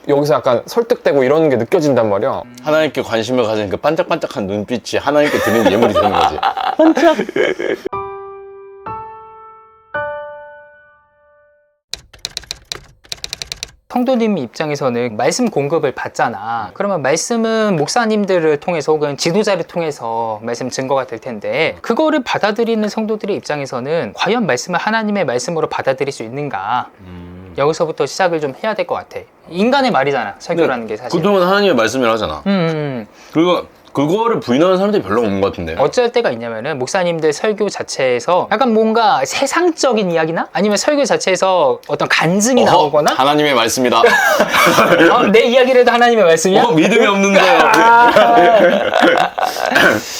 여기서 약간 설득되고 이런 게 느껴진단 말이야. 하나님께 관심을 가진 그 반짝반짝한 눈빛이 하나님께 드리는 예물이 되는 거지. 반짝. 성도님 입장에서는 말씀 공급을 받잖아. 그러면 말씀은 목사님들을 통해서 혹은 지도자를 통해서 말씀 증거가 될 텐데, 그거를 받아들이는 성도들의 입장에서는 과연 말씀을 하나님의 말씀으로 받아들일 수 있는가? 여기서부터 시작을 좀 해야 될 것 같아. 인간의 말이잖아, 설교라는 게 사실. 보통은 하나님의 말씀을 하잖아. 그리고 그거를 부인하는 사람들이 별로 없는 것 같은데. 어쩔 때가 있냐면은 목사님들 설교 자체에서 약간 뭔가 세상적인 이야기나 아니면 설교 자체에서 어떤 간증이 나오거나 하나님의 말씀이다. 내 이야기라도 하나님의 말씀이야? 믿음이 없는데요.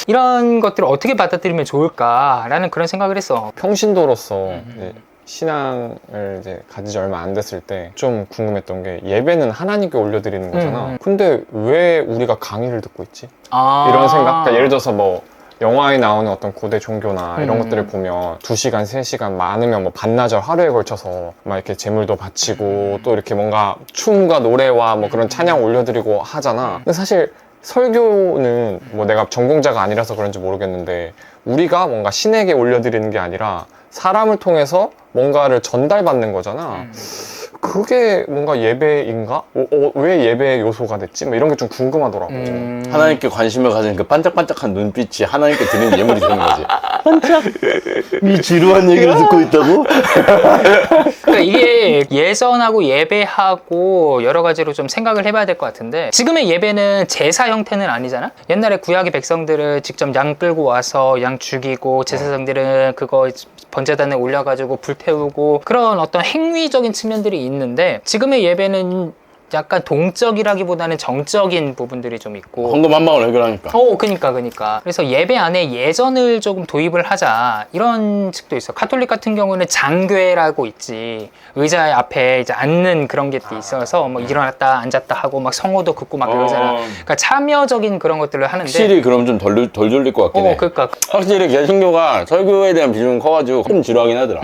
이런 것들을 어떻게 받아들이면 좋을까라는 그런 생각을 했어. 평신도로서 이제 신앙을 이제 가지지 얼마 안 됐을 때 좀 궁금했던 게, 예배는 하나님께 올려드리는 거잖아. 근데 왜 우리가 강의를 듣고 있지? 이런 생각? 그러니까 예를 들어서 뭐 영화에 나오는 어떤 고대 종교나 이런 것들을 보면 2시간, 3시간 많으면 뭐 반나절 하루에 걸쳐서 막 이렇게 제물도 바치고 또 이렇게 뭔가 춤과 노래와 뭐 그런 찬양 올려드리고 하잖아. 근데 사실 설교는 뭐 내가 전공자가 아니라서 그런지 모르겠는데, 우리가 뭔가 신에게 올려드리는 게 아니라 사람을 통해서 뭔가를 전달받는 거잖아. 그게 뭔가 예배인가? 왜 예배의 요소가 됐지? 뭐 이런 게 좀 궁금하더라고. 하나님께 관심을 가진 그 반짝반짝한 눈빛이 하나님께 드리는 예물이 되는 거지. 반짝. 이 지루한 얘기를 듣고 있다고? 그러니까 이게 예전하고 예배하고 여러 가지로 좀 생각을 해봐야 될 것 같은데, 지금의 예배는 제사 형태는 아니잖아? 옛날에 구약의 백성들을 직접 양 끌고 와서 양 죽이고, 제사장들은 그거 번제단에 올려가지고 불태우고, 그런 어떤 행위적인 측면들이 있는데, 지금의 예배는 약간 동적이라기보다는 정적인 부분들이 좀 있고, 헌금 한 방울 해결하니까. 그니까. 그래서 예배 안에 예전을 조금 도입을 하자, 이런 측도 있어. 카톨릭 같은 경우는 장궤라고 있지. 의자 앞에 이제 앉는 그런 게 있어서 뭐 일어났다 앉았다 하고 막 성호도 긋고 막 그러잖아. 그러니까 참여적인 그런 것들을 하는데, 확실히 그럼 좀 덜 졸릴 것 같긴 해. 그러니까. 확실히 개신교가 설교에 대한 비중은 커가지고 좀 지루하긴 하더라.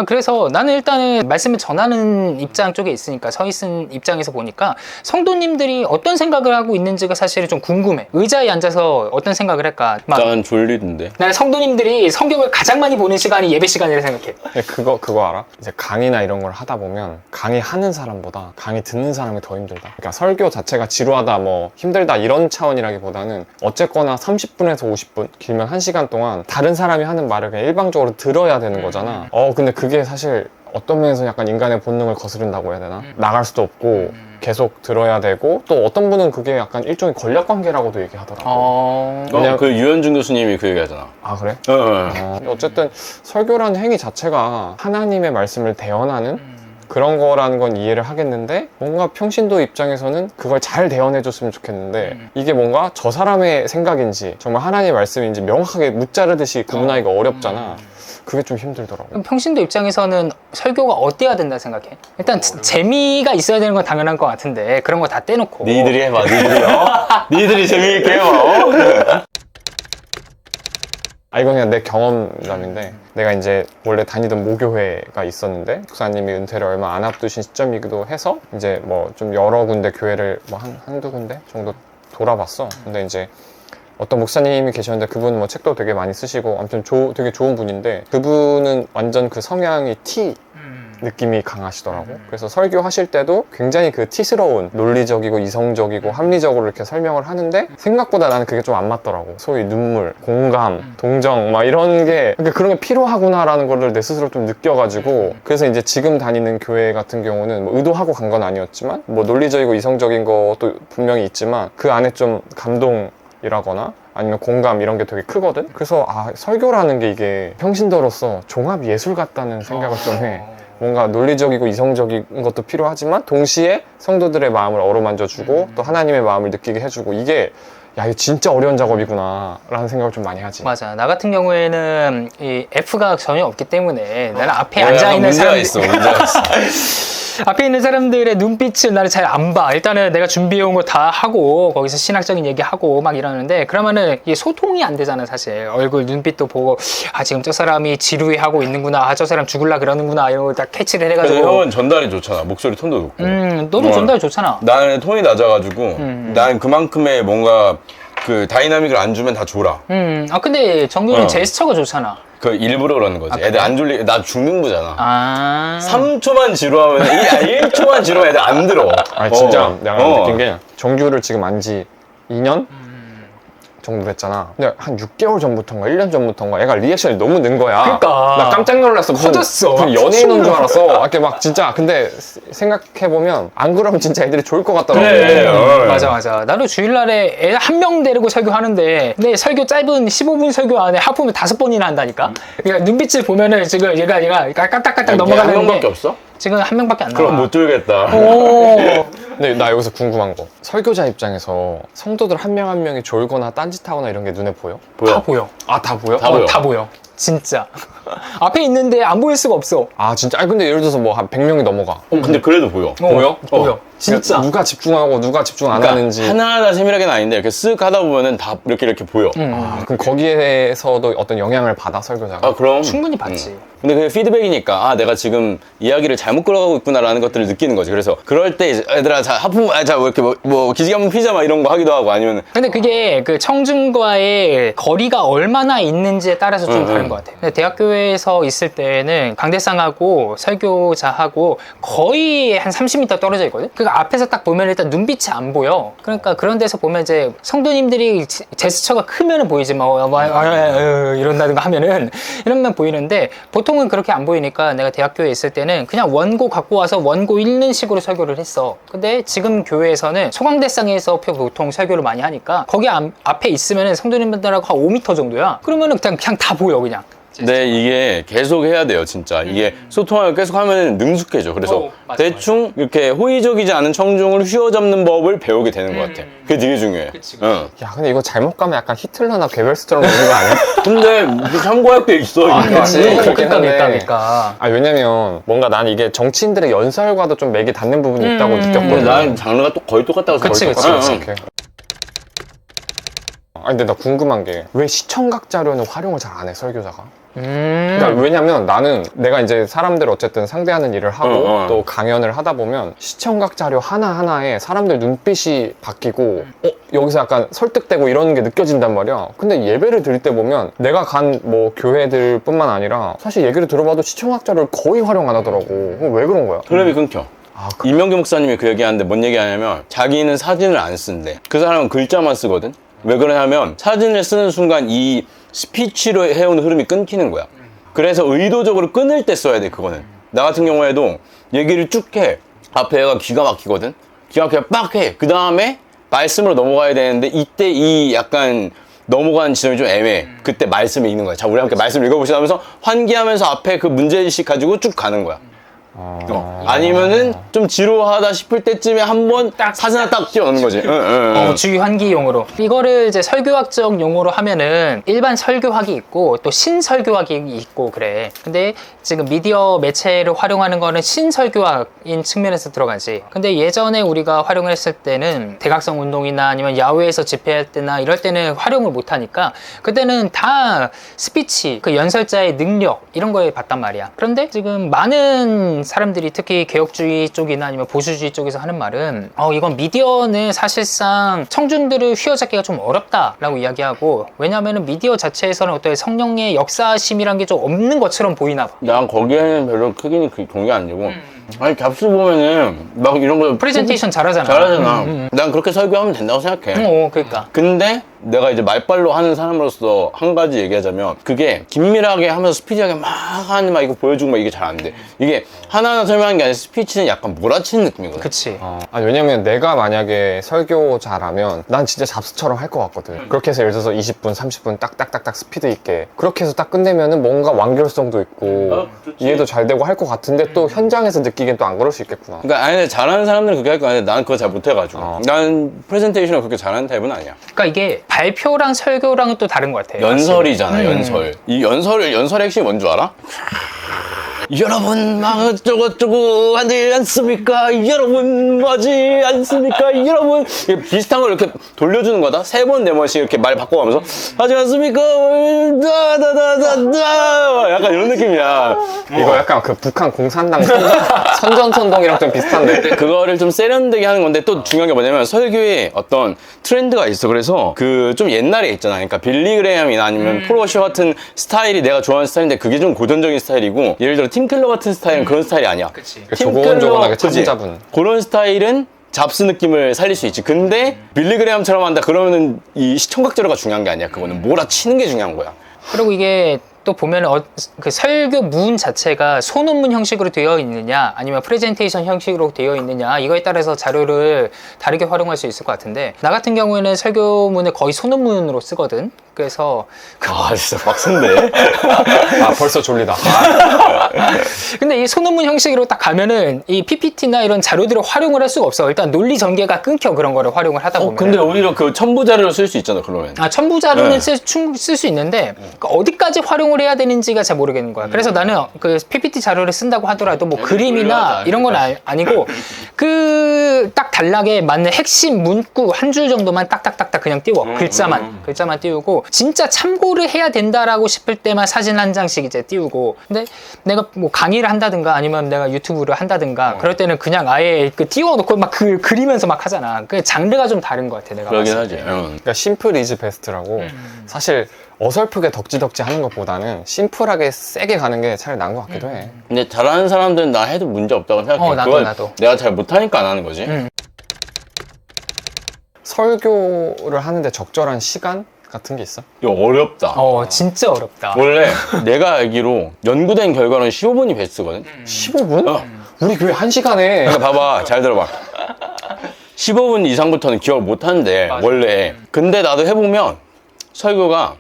그래서 나는 일단은 말씀을 전하는 입장 쪽에 있으니까, 서 있은 입장에서 보니까 성도님들이 어떤 생각을 하고 있는지가 사실은 좀 궁금해. 의자에 앉아서 어떤 생각을 할까? 난 졸리던데. 나는 성도님들이 성경을 가장 많이 보는 시간이 예배 시간이라 생각해. 그거 알아? 이제 강의나 이런 걸 하다 보면 강의하는 사람보다 강의 듣는 사람이 더 힘들다. 그러니까 설교 자체가 지루하다, 뭐 힘들다 이런 차원이라기보다는 어쨌거나 30분에서 50분, 길면 1시간 동안 다른 사람이 하는 말을 그냥 일방적으로 들어야 되는 거잖아. 근데 그게 사실 어떤 면에서 약간 인간의 본능을 거스른다고 해야 되나? 나갈 수도 없고 계속 들어야 되고, 또 어떤 분은 그게 약간 일종의 권력 관계라고도 얘기하더라고. 그 유현준 교수님이 그 얘기하잖아. 아 그래? 어쨌든 설교라는 행위 자체가 하나님의 말씀을 대언하는 그런 거라는 건 이해를 하겠는데, 뭔가 평신도 입장에서는 그걸 잘 대언해줬으면 좋겠는데, 이게 뭔가 저 사람의 생각인지 정말 하나님의 말씀인지 명확하게 무자르듯이 구분하기가 어렵잖아. 그게 좀 힘들더라고. 그럼 평신도 입장에서는 설교가 어때야 된다 생각해? 일단 재미가 있어야 되는 건 당연한 것 같은데, 그런 거 다 떼놓고 니들이 해봐, 니들이요. 니들이 재미있게 해봐. 이건 그냥 내 경험담인데, 내가 이제 원래 다니던 모교회가 있었는데, 목사님이 은퇴를 얼마 안 앞두신 시점이기도 해서 이제 뭐 좀 여러 군데 교회를 뭐 한두 군데 정도 돌아봤어. 근데 이제 어떤 목사님이 계셨는데, 그분은 뭐 책도 되게 많이 쓰시고 아무튼 되게 좋은 분인데, 그분은 완전 그 성향이 T 느낌이 강하시더라고. 그래서 설교하실 때도 굉장히 그 T스러운 논리적이고 이성적이고 합리적으로 이렇게 설명을 하는데, 생각보다 나는 그게 좀 안 맞더라고. 소위 눈물, 공감, 동정 막 이런 게, 그러니까 그런 게 필요하구나라는 거를 내 스스로 좀 느껴가지고, 그래서 이제 지금 다니는 교회 같은 경우는 뭐 의도하고 간 건 아니었지만 뭐 논리적이고 이성적인 것도 분명히 있지만 그 안에 좀 감동이라거나 아니면 공감 이런 게 되게 크거든. 그래서 설교라는 게 이게 평신도로서 종합 예술 같다는 생각을 좀 해. 뭔가 논리적이고 이성적인 것도 필요하지만 동시에 성도들의 마음을 어루만져주고 또 하나님의 마음을 느끼게 해주고, 이게 이거 진짜 어려운 작업이구나 라는 생각을 좀 많이 하지. 맞아. 나 같은 경우에는 이 F가 전혀 없기 때문에 나는 앞에 앉아있는 문제가 사람이 있어. 앞에 있는 사람들의 눈빛을 나는 잘 안 봐. 일단은 내가 준비해온 거 다 하고 거기서 신학적인 얘기하고 막 이러는데 그러면은 이게 소통이 안 되잖아 사실. 얼굴 눈빛도 보고 아 지금 저 사람이 지루해하고 있는구나. 아 저 사람 죽을라 그러는구나. 이런 걸 딱 캐치를 그래서 해가지고. 형은 전달이 좋잖아. 목소리 톤도 높고. 너도 전달 좋잖아. 나는 톤이 낮아가지고 나는 그만큼의 뭔가 그 다이나믹을 안 주면 다 졸아. 아 근데 정규는 어. 제스처가 좋잖아. 그 일부러 그러는 거지. 애들 안 졸리. 나 죽는 거잖아. 아. 3초만 지루하면 1초만 지루하면 애들 안 들어. 아니 진짜 내가 어. 느낀 게 정규를 지금 안 지 2년? 정도 됐잖아. 근데 한 6개월 전부터인가 1년 전부터인가 애가 리액션이 너무 는 거야. 그러니까. 나 깜짝 놀랐어. 커졌어. 무슨 연예인 온 줄 알았어. 이렇게 막 진짜 근데 생각해보면 안 그러면 진짜 애들이 좋을 것 같더라고. 그래. 맞아. 나도 주일날에 애 한 명 데리고 설교하는데 근데 설교 짧은 15분 설교 안에 하품을 5번이나 한다니까. 그러니까 눈빛을 보면은 지금 얘가 까딱까딱 한 넘어가는 명밖에 게 없어? 지금 한 명밖에 안 나와. 그럼 못 들겠다. 오. 근데 나 여기서 궁금한 거. 설교자 입장에서 성도들 한 명 한 명이 졸거나 딴짓하거나 이런 게 눈에 보여? 다 보여. 아, 다 보여? 다 보여. 다 보여. 진짜. 앞에 있는데 안 보일 수가 없어. 아, 진짜? 아니, 근데 예를 들어서 뭐 한 100명이 넘어가. 근데 그래도 보여. 보여? 보여. 진짜. 그러니까 누가 집중하고 누가 집중 안 그러니까 하는지. 하나하나 세밀하게는 아닌데 이렇게 쓱 하다 보면은 다 이렇게 보여. 아, 그럼 거기에서도 어떤 영향을 받아, 설교자가? 아 그럼 충분히 받지. 근데 그게 피드백이니까 아 내가 지금 이야기를 잘못 끌어가고 있구나라는 것들을 느끼는 거지. 그래서 그럴 때 이제 얘들아 자 하품 자 뭐 이렇게 뭐 기지개 한번 피자 막 이런 거 하기도 하고 아니면 근데 그게 그 청중과의 거리가 얼마나 있는지에 따라서 좀 다른 것 같아요. 근데 대학교에서 있을 때는 강대상하고 설교자하고 거의 한 30m 떨어져 있거든? 그러니까 앞에서 딱 보면 일단 눈빛이 안 보여. 그러니까 그런 데서 보면 이제 성도님들이 제스처가 크면은 보이지 이런다든가 하면은 이러면 보이는데 보통은 그렇게 안 보이니까 내가 대학교에 있을 때는 그냥 원고 갖고 와서 원고 읽는 식으로 설교를 했어. 근데 지금 교회에서는 소강대상에서 보통 설교를 많이 하니까 거기 앞에 있으면은 성도님들하고 한 5m 정도야. 그러면은 그냥 다 보여 그냥. 네 이게 계속 해야 돼요 진짜. 이게 소통을 계속 하면 능숙해져. 그래서 맞아, 대충 이렇게 호의적이지 않은 청중을 휘어잡는 법을 배우게 되는 것 같아. 그게 되게 중요해. 그치. 응. 야, 근데 이거 잘못 가면 약간 히틀러나 괴벨스처럼 되는 거 아니야? 근데 참고할 게 있어. 이게. 그치. 그렇긴 한데. 그러니까. 아, 왜냐면 뭔가 난 이게 정치인들의 연설과도 좀 맥이 닿는 부분이 있다고 근데 느꼈거든. 난 장르가 또 거의 똑같다고 그치, 생각해. 그치. 오케이. 아니, 근데 나 궁금한 게 왜 시청각 자료는 활용을 잘 안 해, 설교자가? 그러니까 왜냐면 나는 내가 이제 사람들 어쨌든 상대하는 일을 하고 또 강연을 하다 보면 시청각 자료 하나하나에 사람들 눈빛이 바뀌고 여기서 약간 설득되고 이러는 게 느껴진단 말이야. 근데 예배를 드릴 때 보면 내가 간 뭐 교회들 뿐만 아니라 사실 얘기를 들어봐도 시청각 자료를 거의 활용 안 하더라고. 그럼 왜 그런 거야? 흐름이 끊겨. 이명규 목사님이 그 얘기하는데 뭔 얘기하냐면 자기는 사진을 안 쓴대. 그 사람은 글자만 쓰거든. 왜 그러냐면 사진을 쓰는 순간 이 스피치로 해온 흐름이 끊기는 거야. 그래서 의도적으로 끊을 때 써야 돼 그거는. 나 같은 경우에도 얘기를 쭉 해. 앞에 얘가 기가 막히거든. 기가 막히게 빡 해. 그 다음에 말씀으로 넘어가야 되는데 이때 이 약간 넘어가는 지점이 좀 애매해. 그때 말씀이 있는 거야. 자 우리 함께 말씀 읽어보시다 하면서 환기하면서 앞에 그 문제의식 가지고 쭉 가는 거야. 아니면은 좀 지루하다 싶을 때쯤에 한번 사진 하나 딱 띄워놓는 거지. 주의 환기용으로. 이거를 이제 설교학적 용어로 하면은 일반 설교학이 있고 또 신설교학이 있고 그래. 근데 지금 미디어 매체를 활용하는 거는 신설교학인 측면에서 들어가지. 근데 예전에 우리가 활용을 했을 때는 대각성 운동이나 아니면 야외에서 집회할 때나 이럴 때는 활용을 못 하니까 그때는 다 스피치, 그 연설자의 능력 이런 거에 봤단 말이야. 그런데 지금 많은 사람들이 특히 개혁주의 쪽이나 아니면 보수주의 쪽에서 하는 말은 이건 미디어는 사실상 청중들을 휘어잡기가 좀 어렵다라고 이야기하고, 왜냐하면 미디어 자체에서는 어떤 성령의 역사심이란 게 좀 없는 것처럼 보이나 봐. 난 거기에는 별로 크게 동의 안 되고 아니 값을 보면은 막 이런 거 프레젠테이션 잘하잖아. 난 그렇게 설교하면 된다고 생각해. 그러니까. 근데 내가 이제 말빨로 하는 사람으로서 한 가지 얘기하자면 그게 긴밀하게 하면서 스피디하게 막 하는 막 이거 보여주고 막 이게 잘 안 돼. 이게 하나하나 설명하는 게 아니라 스피치는 약간 몰아치는 느낌이거든. 그치. 아니, 왜냐면 내가 만약에 설교자라면 난 진짜 잡스처럼 할 것 같거든. 그렇게 해서 예를 들어서 20분, 30분 딱딱딱딱 스피드 있게 그렇게 해서 딱 끝내면은 뭔가 완결성도 있고 이해도 잘 되고 할 것 같은데 또 현장에서 느끼기엔 또 안 그럴 수 있겠구나. 그러니까 아니 잘하는 사람들은 그렇게 할 거 아닌데 난 그거 잘 못해가지고 난 프레젠테이션을 그렇게 잘하는 타입은 아니야. 그러니까 이게 발표랑 설교랑은 또 다른 것 같아. 연설이잖아 연설. 이 연설의 핵심이 뭔 줄 알아? 여러분 막 어쩌고저쩌고 하지 않습니까? 여러분 뭐지 않습니까? 여러분 비슷한 걸 이렇게 돌려주는 거다. 3번 4번씩 이렇게 말 바꿔가면서 하지 않습니까? 다다다다다 약간 이런 느낌이야. 이거 약간 그 북한 공산당 선전선동이랑 좀 비슷한데. 그거를 좀 세련되게 하는 건데 또 중요한 게 뭐냐면 설교에 어떤 트렌드가 있어. 그래서 그 좀 옛날에 있잖아. 그러니까 빌리 그레이엄이나 아니면 폴 워셔 같은 스타일이 내가 좋아하는 스타일인데 그게 좀 고전적인 스타일이고 예를 들어 팀 켈러 같은 스타일은 그런 스타일이 아니야. 그치. 조곤조곤하게 그치? 차분차분. 그런 스타일은 잡스 느낌을 살릴 수 있지. 근데 빌리 그레이엄처럼 한다 그러면은 이 시청각제로가 중요한 게 아니야. 그거는 몰아치는 게 중요한 거야. 그리고 이게 또 보면 그 설교문 자체가 소논문 형식으로 되어 있느냐 아니면 프레젠테이션 형식으로 되어 있느냐 이거에 따라서 자료를 다르게 활용할 수 있을 것 같은데 나 같은 경우에는 설교문을 거의 소논문으로 쓰거든. 그래서 아 진짜 빡센데. 아 벌써 졸리다. 근데 이 소논문 형식으로 딱 가면은 이 PPT나 이런 자료들을 활용을 할 수가 없어. 일단 논리 전개가 끊겨. 그런 거를 활용을 하다 보면. 근데 오히려 그 첨부 자료를 쓸 수 있잖아 그러면. 아, 첨부 자료는 네. 쓸 수 있는데 그러니까 어디까지 활용을 해야 되는지가 잘 모르겠는 거야. 그래서 나는 그 PPT 자료를 쓴다고 하더라도 뭐 그림이나 이런 건 아니고 그 딱 단락에 맞는 핵심 문구 한 줄 정도만 딱딱딱딱 그냥 띄워. 글자만 띄우고 진짜 참고를 해야 된다라고 싶을 때만 사진 한 장씩 이제 띄우고. 근데 내가 뭐 강의를 한다든가 아니면 내가 유튜브를 한다든가 그럴 때는 그냥 아예 그 띄워놓고 막 그리면서 막 하잖아. 그 장르가 좀 다른 것 같아. 내가 그러긴 봤을 하지. 때. 그러니까 심플 이즈 베스트라고 사실 어설프게 덕지덕지 하는 것보다는 심플하게 세게 가는 게 차라리 나은 것 같기도 해. 근데 잘하는 사람들은 나 해도 문제 없다고 생각해. 나도. 내가 잘 못하니까 안 하는 거지. 설교를 하는데 적절한 시간 같은 게 있어? 이거 어렵다. 진짜 어렵다. 원래 내가 알기로 연구된 결과는 15분이 베스트거든. 15분? 우리 교회 1시간에. 그러니까 봐봐, 잘 들어봐. 15분 이상부터는 기억을 못 하는데 원래. 근데 나도 해보면 설교가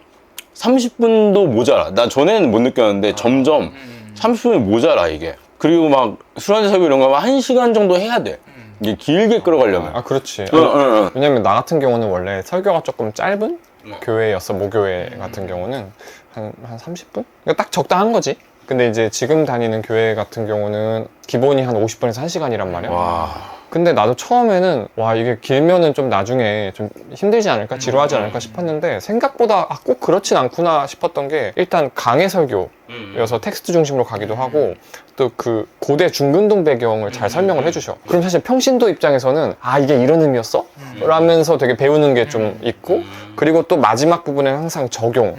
30분도 모자라. 나 전에는 못 느꼈는데 점점 30분이 모자라 이게. 그리고 막 술안주 설교 이런 거 하면 1시간 정도 해야 돼. 이게 길게 끌어가려면. 아 그렇지. 응. 왜냐면 나 같은 경우는 원래 설교가 조금 짧은 교회였어. 모교회 같은 경우는 한 30분? 그러니까 딱 적당한 거지. 근데 이제 지금 다니는 교회 같은 경우는 기본이 한 50분에서 1시간이란 말이야. 와. 근데 나도 처음에는 와 이게 길면은 좀 나중에 좀 힘들지 않을까 지루하지 않을까 싶었는데 생각보다 꼭 그렇진 않구나 싶었던 게 일단 강해 설교여서 텍스트 중심으로 가기도 하고 또 그 고대 중근동 배경을 잘 설명을 해주셔. 그럼 사실 평신도 입장에서는 아 이게 이런 의미였어? 라면서 되게 배우는 게 좀 있고 그리고 또 마지막 부분에는 항상 적용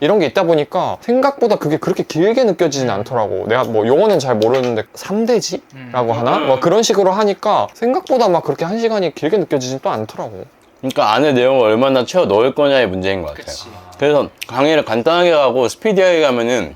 이런 게 있다 보니까 생각보다 그게 그렇게 길게 느껴지진 않더라고. 내가 뭐 용어는 잘 모르는데 3대지라고 하나? 뭐 그런 식으로 하니까 생각보다 막 그렇게 1시간이 길게 느껴지진 또 않더라고. 그러니까 안에 내용을 얼마나 채워 넣을 거냐의 문제인 것 같아요. 그래서 강의를 간단하게 하고 스피디하게 가면은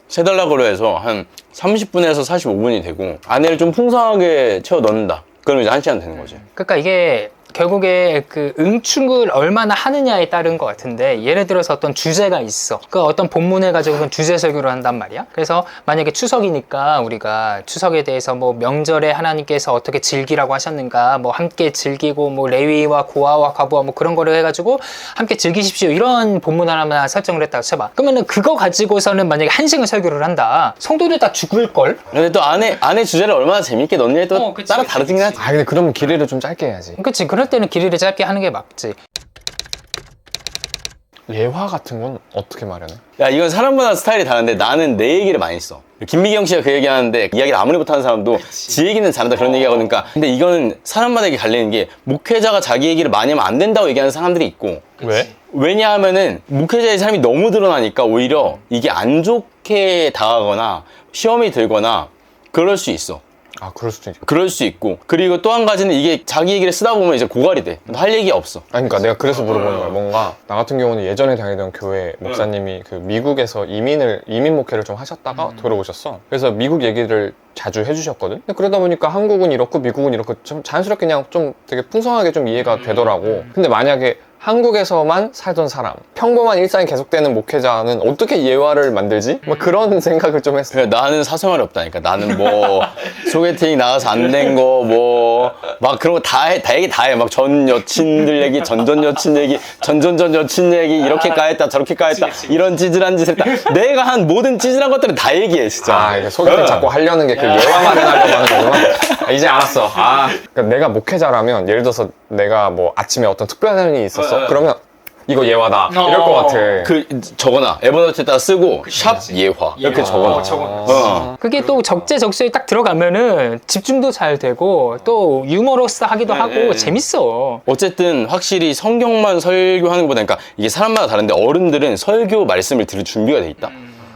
세 달락으로 해서 한 30분에서 45분이 되고 안에를 좀 풍성하게 채워 넣는다. 그러면 이제 1시간 되는 거지. 그러니까 이게 결국에 그 응축을 얼마나 하느냐에 따른 것 같은데 예를 들어서 어떤 주제가 있어. 그 어떤 본문을 가지고는 주제 설교를 한단 말이야. 그래서 만약에 추석이니까 우리가 추석에 대해서 뭐 명절에 하나님께서 어떻게 즐기라고 하셨는가 뭐 함께 즐기고 뭐 레위와 고아와 과부와 뭐 그런 거를 해가지고 함께 즐기십시오 이런 본문 하나만 설정을 했다고 쳐봐. 그러면은 그거 가지고서는 만약에 1시간 설교를 한다. 성도들 다 죽을걸? 근데 또 안에 주제를 얼마나 재밌게 넣느냐에 또 따라 다르긴 하지. 아 근데 그러면 길이를 좀 짧게 해야지. 그치. 그럴 때는 길이를 짧게 하는 게 맞지. 예화 같은 건 어떻게 마련해? 야 이건 사람마다 스타일이 다른데 나는 내 얘기를 많이 써. 김미경 씨가 그 얘기하는데 이야기를 아무리 못하는 사람도 지 얘기는 잘한다 그런 얘기하거든요. 근데 이거는 사람마다 이게 갈리는 게 목회자가 자기 얘기를 많이 하면 안 된다고 얘기하는 사람들이 있고 왜? 왜냐하면은 목회자의 삶이 너무 드러나니까 오히려 이게 안 좋게 다가거나 시험이 들거나 그럴 수 있어. 아 그럴 수도 있고. 그럴 수 있고 그리고 또 한 가지는 이게 자기 얘기를 쓰다 보면 이제 고갈이 돼. 할 얘기가 없어. 아니 그러니까 내가 그래서 물어보는 거야. 뭔가 나 같은 경우는 예전에 다니던 교회 목사님이 그 미국에서 이민 목회를 좀 하셨다가 들어오셨어. 그래서 미국 얘기를 자주 해주셨거든. 근데 그러다 보니까 한국은 이렇고 미국은 이렇고 좀 자연스럽게 그냥 좀 되게 풍성하게 좀 이해가 되더라고. 근데 만약에 한국에서만 살던 사람 평범한 일상이 계속되는 목회자는 어떻게 예화를 만들지? 막 그런 생각을 좀 했어. 그래, 나는 사생활이 없다니까. 나는 뭐 소개팅 나가서 안 된 거 뭐 막 그런 거 다 해, 다 얘기 다 해. 막 전 여친들 얘기, 전전 여친 얘기, 전전전 여친 얘기, 이렇게 까였다 저렇게 까였다 이런 찌질한 짓을 했다. 내가 한 모든 찌질한 것들은 다 얘기해 진짜. 아, 이게 소개팅 자꾸 하려는 게 그 예화 마련하려고 하는 거구나. 아, 이제 알았어. 그러니까 내가 목회자라면 예를 들어서 내가 뭐 아침에 어떤 특별한 일이 있었어. 그러면 이거 예화다 이럴 것 같아. 그 적어놔. 에버노트에다 쓰고 샵 예화 이렇게 적어놔. 그게 또 적재적소에 딱 들어가면은 집중도 잘 되고 또 유머러스하기도 하고 재밌어. 어쨌든 확실히 성경만 설교하는 것보다 그러니까 이게 사람마다 다른데 어른들은 설교 말씀을 들을 준비가 돼 있다.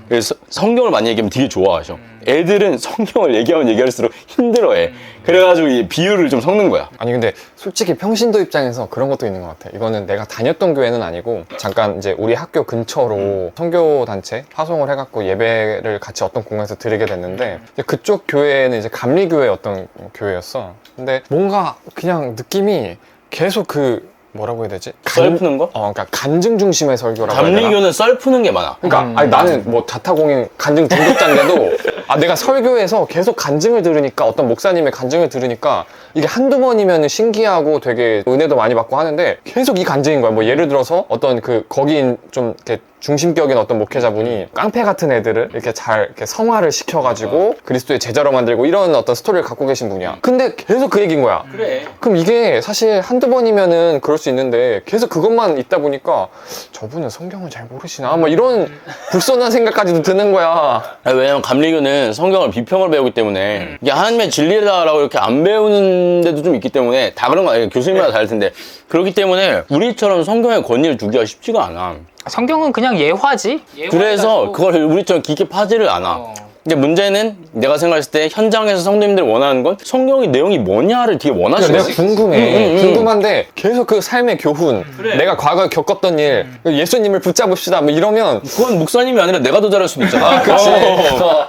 그래서 성경을 많이 얘기하면 되게 좋아하셔. 애들은 성경을 얘기하면 얘기할수록 힘들어해. 그래가지고 이 비유를 좀 섞는 거야. 아니 근데 솔직히 평신도 입장에서 그런 것도 있는 것 같아. 이거는 내가 다녔던 교회는 아니고 잠깐 이제 우리 학교 근처로 선교 단체 파송을 해갖고 예배를 같이 어떤 공간에서 드리게 됐는데 이제 그쪽 교회는 이제 감리교회 어떤 교회였어. 근데 뭔가 그냥 느낌이 계속 그 뭐라고 해야 되지? 썰 푸는 거? 그러니까 간증 중심의 설교라고 해야 되나? 감리교는 썰 푸는 게 많아. 그러니까 아니, 나는 뭐 자타공인 간증 중독자인데도 내가 설교에서 계속 간증을 들으니까 어떤 목사님의 간증을 들으니까 이게 한두 번이면 신기하고 되게 은혜도 많이 받고 하는데 계속 이 간증인 거야. 뭐 예를 들어서 어떤 그 거긴 좀 이렇게 중심격인 어떤 목회자분이 깡패 같은 애들을 이렇게 잘 이렇게 성화를 시켜가지고 그리스도의 제자로 만들고 이런 어떤 스토리를 갖고 계신 분이야. 근데 계속 그 얘기인 거야. 그래. 그럼 이게 사실 한두 번이면은 그럴 수 있는데 계속 그것만 있다 보니까 저분은 성경을 잘 모르시나? 뭐 이런 불손한 생각까지도 드는 거야. 왜냐면 감리교는 성경을 비평을 배우기 때문에 이게 하나님의 진리다라고 이렇게 안 배우는 데도 좀 있기 때문에 다 그런 거 아니에요. 교수님마다 다를 텐데 그렇기 때문에 우리처럼 성경의 권위를 두기가 쉽지가 않아. 성경은 그냥 예화지. 그래서 그걸 우리처럼 깊게 파지를 않아. 근데 문제는 내가 생각했을 때 현장에서 성도님들이 원하는 건 성경의 내용이 뭐냐를 되게 원하시는 내가 거지. 궁금해. 궁금한데 계속 그 삶의 교훈, 내가 과거에 겪었던 일, 예수님을 붙잡읍시다 뭐 이러면 그건 목사님이 아니라 내가 더 잘할 수도 있잖아. 그치.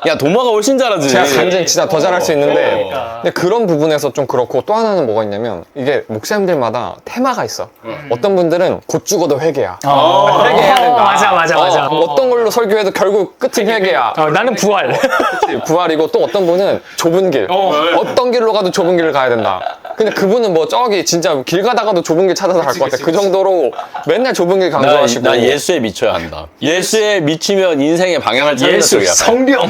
야 도마가 훨씬 잘하지. 제가 간증 진짜 더 잘할 수 있는데 근데 그런 부분에서 좀 그렇고 또 하나는 뭐가 있냐면 이게 목사님들마다 테마가 있어. 어떤 분들은 곧 죽어도 회개야. 회개해야 된다. 맞아. 어떤 걸로 설교해도 결국 끝은 회개야. 나는 부활. 부활이고 또 어떤 분은 좁은 길. 어떤 길로 가도 좁은 길을 가야 된다. 근데 그분은 뭐 저기 진짜 길 가다가도 좁은 길 찾아서 갈 것 같아. 그 정도로 맨날 좁은 길 강조하시고. 나 예수에 미쳐야 한다. 예수에 미치면 인생의 방향을 찾는 쪽이야. 성경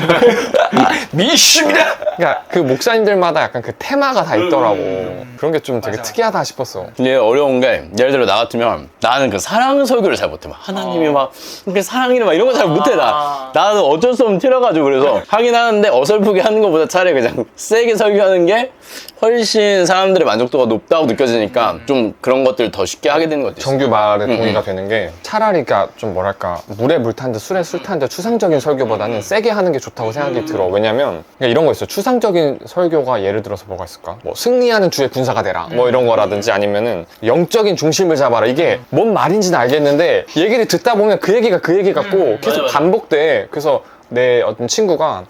미십니다. 그러니까 그 목사님들마다 약간 그 테마가 다 있더라고. 그런 게 좀 되게 특이하다 싶었어. 근데 어려운 게 예를 들어 나 같으면 나는 그 사랑 설교를 잘 못해. 막 하나님이 막 이렇게 사랑이래 막 이런 거 잘 못해. 나는 어쩔 수 없는 티라가지고 그래서 하긴 하는데 어설프게 하는 것보다 차라리 그냥 세게 설교하는 게 훨씬 사람들의 만족도가 높다고 느껴지니까 좀 그런 것들 더 쉽게 하게 되는 것 같아요. 정규 말에 동의가 되는 게 차라리 그러니까 좀 뭐랄까 물에 물 탄 듯 술에 술 탄 듯 추상적인 설교보다는 세게 하는 게 좋다고 생각이 들어. 왜냐면 그러니까 이런 거 있어. 추상적인 설교가 예를 들어서 뭐가 있을까? 뭐 승리하는 주의 군사가 되라 뭐 이런 거라든지 아니면은 영적인 중심을 잡아라. 이게 뭔 말인지는 알겠는데 얘기를 듣다 보면 그 얘기가 그 얘기 같고 계속 반복돼. 그래서 내 어떤 친구가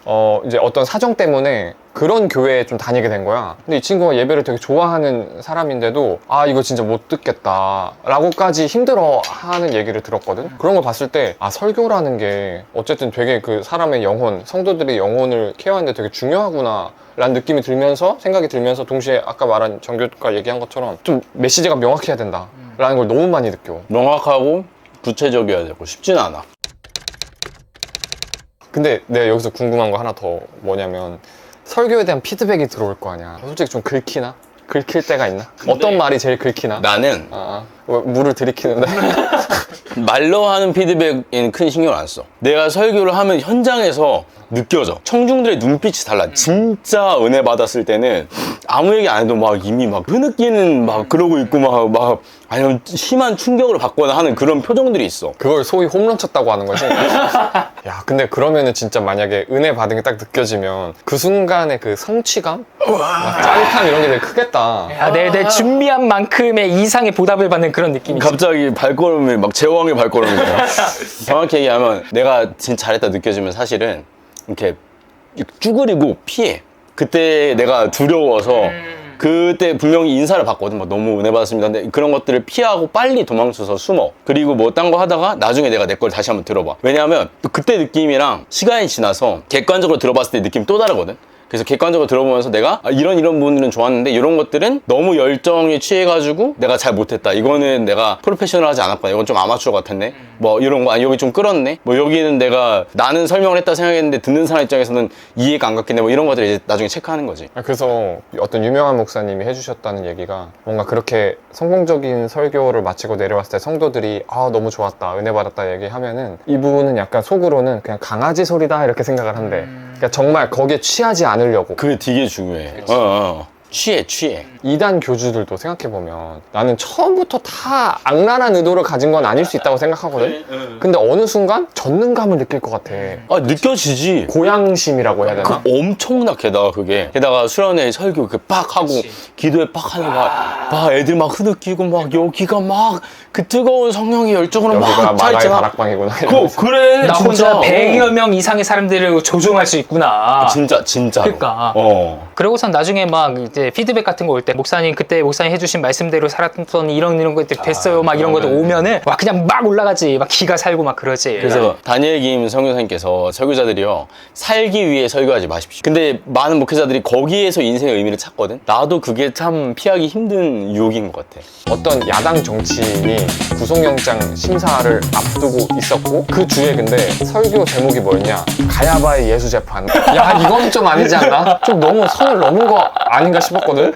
이제 어떤 사정 때문에 그런 교회에 좀 다니게 된 거야. 근데 이 친구가 예배를 되게 좋아하는 사람인데도 아 이거 진짜 못 듣겠다 라고까지 힘들어하는 얘기를 들었거든. 그런 걸 봤을 때 아 설교라는 게 어쨌든 되게 그 사람의 영혼, 성도들의 영혼을 케어하는데 되게 중요하구나 라는 느낌이 들면서 생각이 들면서 동시에 아까 말한 정교가 얘기한 것처럼 좀 메시지가 명확해야 된다 라는 걸 너무 많이 느껴. 명확하고 구체적이어야 되고 쉽지는 않아. 근데 내가 여기서 궁금한 거 하나 더 뭐냐면 설교에 대한 피드백이 들어올 거 아니야. 솔직히 좀 긁히나? 긁힐 때가 있나? 어떤 말이 제일 긁히나? 나는 물을 들이키는데 말로 하는 피드백에는 큰 신경을 안 써. 내가 설교를 하면 현장에서 느껴져. 청중들의 눈빛이 달라. 진짜 은혜 받았을 때는 아무 얘기 안 해도 막 이미 막 흐느끼는 막 그러고 있고 막 아니면 심한 충격을 받거나 하는 그런 표정들이 있어. 그걸 소위 홈런 쳤다고 하는 거지. 야 근데 그러면은 진짜 만약에 은혜 받은 게 딱 느껴지면 그 순간의 그 성취감? 막 짜릿함 이런 게 되게 크겠다. 내 준비한 만큼의 이상의 보답을 받는 그런 느낌이지. 갑자기 발걸음이 막 제왕의 발걸음이야. 정확히 얘기하면 내가 진짜 잘했다 느껴지면 사실은 이렇게 쭈그리고 피해. 그때 내가 두려워서 그때 분명히 인사를 받거든. 막 너무 은혜 받았습니다. 근데 그런 것들을 피하고 빨리 도망쳐서 숨어. 그리고 뭐 딴 거 하다가 나중에 내가 내 걸 다시 한번 들어봐. 왜냐하면 또 그때 느낌이랑 시간이 지나서 객관적으로 들어봤을 때 느낌이 또 다르거든. 그래서 객관적으로 들어보면서 내가 이런 부분들은 좋았는데 이런 것들은 너무 열정에 취해가지고 내가 잘 못했다. 이거는 내가 프로페셔널하지 않았구나. 이건 좀 아마추어 같았네. 뭐 이런 거, 여기 좀 끌었네. 뭐 여기는 내가 나는 설명을 했다 생각했는데 듣는 사람 입장에서는 이해가 안 갔겠네. 뭐 이런 것들을 이제 나중에 체크하는 거지. 그래서 어떤 유명한 목사님이 해주셨다는 얘기가 뭔가 그렇게 성공적인 설교를 마치고 내려왔을 때 성도들이 너무 좋았다, 은혜 받았다 얘기하면은 이 부분은 약간 속으로는 그냥 강아지 소리다 이렇게 생각을 한대. 그러니까 정말 거기에 취하지 않으려고. 그게 되게 중요해. 취해. 이단 교주들도 생각해보면 나는 처음부터 다 악랄한 의도를 가진 건 아닐 수 있다고 생각하거든? 근데 어느 순간 전능감을 느낄 것 같아. 느껴지지. 고양심이라고 해야 되나? 엄청나. 게다가 수련회 설교 빡 하고 기도에 빡 하는 막 애들 막 흐느끼고 막 여기가 막 그 뜨거운 성령의 열정으로 여기가 막 마가의 차있잖아. 다락방이구나. 그래 나 진짜. 혼자 100여 명 이상의 사람들을 조종할 수 있구나. 진짜. 그러니까. 그러고선 나중에 막 이제 피드백 같은 거 올 때 목사님 그때 목사님 해주신 말씀대로 살았던 이런 것들 됐어요. 막 이런 것도 오면은 와 그냥 막 올라가지. 막 기가 살고 막 그러지. 그래서 다니엘 김 선교사님께서 설교자들이요 살기 위해 설교하지 마십시오. 근데 많은 목회자들이 거기에서 인생의 의미를 찾거든. 나도 그게 참 피하기 힘든 유혹인 것 같아. 어떤 야당 정치인이 구속영장 심사를 앞두고 있었고 그 주에 근데 설교 제목이 뭐였냐? 가야바의 예수재판. 야 이건 좀 아니지 않나? 좀 너무 선을 넘은 거 아닌가 싶었거든?